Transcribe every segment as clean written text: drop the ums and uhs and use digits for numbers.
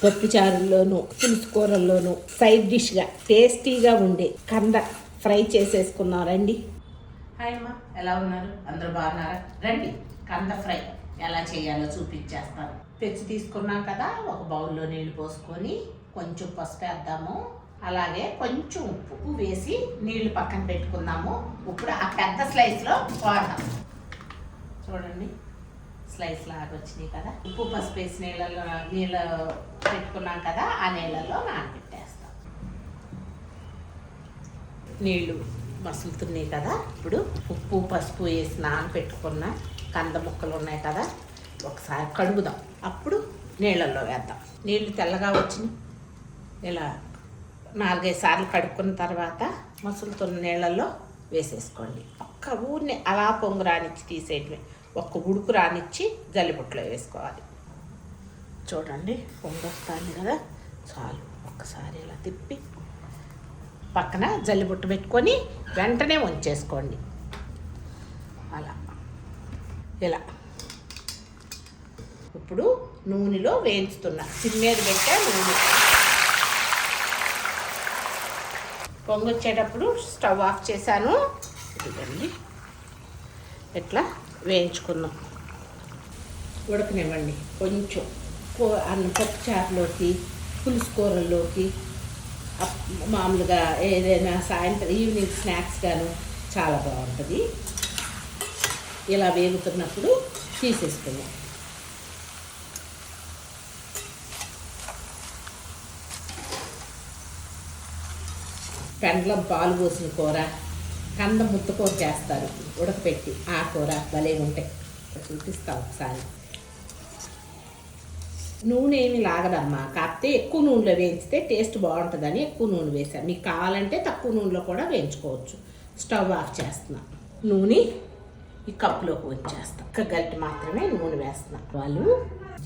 పప్పుచారుల్లోనూ పులుసు కూరల్లోనూ సైడ్ డిష్గా టేస్టీగా ఉండే కంద ఫ్రై చేసేసుకున్నాం. రండి. హాయ్ అమ్మ, ఎలా ఉన్నారు? అందరూ బాగున్నారా? రండి, కంద ఫ్రై ఎలా చేయాలో చూపించేస్తాను. తెచ్చి తీసుకున్నాం కదా, ఒక బౌల్లో నీళ్లు పోసుకొని కొంచెం పసుపు వేద్దాము, అలాగే కొంచెం ఉప్పు వేసి నీళ్లు పక్కన పెట్టుకుందాము. ఇప్పుడు ఆ పెద్ద స్లైస్లో వాడదాం. చూడండి, స్లైస్ లాగా వచ్చినాయి కదా. ఉప్పు పసుపు వేసి నీళ్ళు పెట్టుకున్నాం కదా, ఆ నీళ్ళల్లో నానబెట్టేస్తాం. నీళ్ళు మసులుతున్నాయి కదా, ఇప్పుడు ఉప్పు పసుపు వేసి నానబెట్టుకున్న కంద ముక్కలు ఉన్నాయి కదా, ఒకసారి కడుగుదాం. అప్పుడు నీళ్ళల్లో వేద్దాం. నీళ్ళు తెల్లగా వచ్చినాయి, ఇలా 4-5 సార్లు కడుక్కున్న తర్వాత మసులుతున్న నీళ్ళల్లో వేసేసుకోండి. ఒక్క ఊరిని అలా పొంగు రానిచ్చి తీసేయటమే, ఒక్క ఉడుకు రానిచ్చి జల్లిబుట్టలో వేసుకోవాలి. చూడండి, పొంగు వస్తుంది కదా, చాలు. ఒక్కసారి ఇలా తిప్పి పక్కన జల్లిబుట్ట పెట్టుకొని వెంటనే వంచేసుకోండి. అలా ఇలా ఇప్పుడు నూనెలో వేయించుతున్నా, సిమ్మేద పెట్టా నూనె. పొంగు వచ్చేటప్పుడు స్టవ్ ఆఫ్ చేశాను. ఇదండి, ఇట్లా వేయించుకున్నాం. ఉడకనివ్వండి కొంచెం. అన్నం పప్పుచారులోకి పులుసు కూరల్లోకి మామూలుగా ఏదైనా సాయంత్రం ఈవినింగ్ స్నాక్స్ గాను చాలా బాగుంటుంది. ఇలా వేగుతున్నప్పుడు తీసేసుకున్నాం. పెండ్లం పాలు పోసిన కూర, కంద ముద్ద కూర చేస్తారు ఉడకపెట్టి, ఆ కూర భలే ఉంటాయి. చూపిస్తాం ఒకసారి. నూనె ఏమి లాగదమ్మా, కాకపోతే ఎక్కువ నూనెలో వేయించితే టేస్ట్ బాగుంటుందని ఎక్కువ నూనె వేసాను. మీకు కావాలంటే తక్కువ నూనెలో కూడా వేయించుకోవచ్చు. స్టవ్ ఆఫ్ చేస్తున్నా. నూనె ఈ కప్పులోకి వచ్చేస్తాం. ఒక్క గరిటె మాత్రమే నూనె వేస్తున్నాం. వాళ్ళు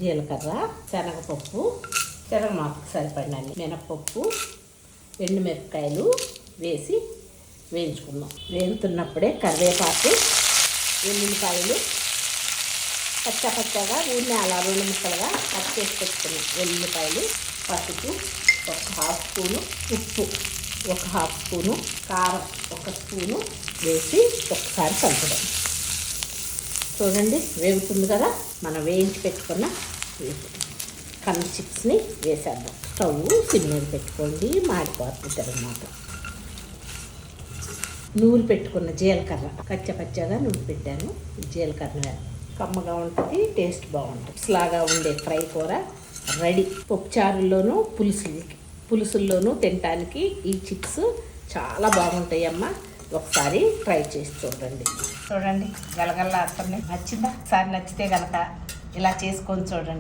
జీలకర్ర, శనగపప్పు, శనగమాకు సరిపడినన్ని మినప్పప్పు, ఎండుమిరపకాయలు వేసి వేయించుకుందాం. వేగుతున్నప్పుడే కరివేపాకు, వెల్లుల్లిపాయలు పచ్చగా ఊరిని అలా 2 ముక్కలుగా కట్ చేసి పెట్టుకున్నాం. వెల్లుల్లిపాయలు, పసుపు 1/2 స్పూను, ఉప్పు 1/2 స్పూను, కారం 1 స్పూను వేసి ఒకసారి కలుపుదాం. చూడండి, వేగుతుంది కదా, మనం వేయించి పెట్టుకున్న కంద చిప్స్ని వేసేద్దాం. స్టవ్ సిమ్ మీద పెట్టుకోండి, మాడిపోతుంది అన్నమాట. నూనె పెట్టుకున్న జీలకర్ర పచ్చగా నూనె పెట్టాను. జీలకర్ర కమ్మగా ఉంటుంది, టేస్ట్ బాగుంటుంది. ఇలాగా ఉండే ఫ్రై కూర రెడీ. పప్పుచారుల్లోనూ పులుసుల్లోనూ తినటానికి ఈ చిప్స్ చాలా బాగుంటాయి అమ్మ. ఒకసారి ట్రై చేసి చూడండి. చూడండి, గలగల్లా అత్తనే నచ్చిందా? ఒకసారి నచ్చితే కనుక ఇలా చేసుకొని చూడండి.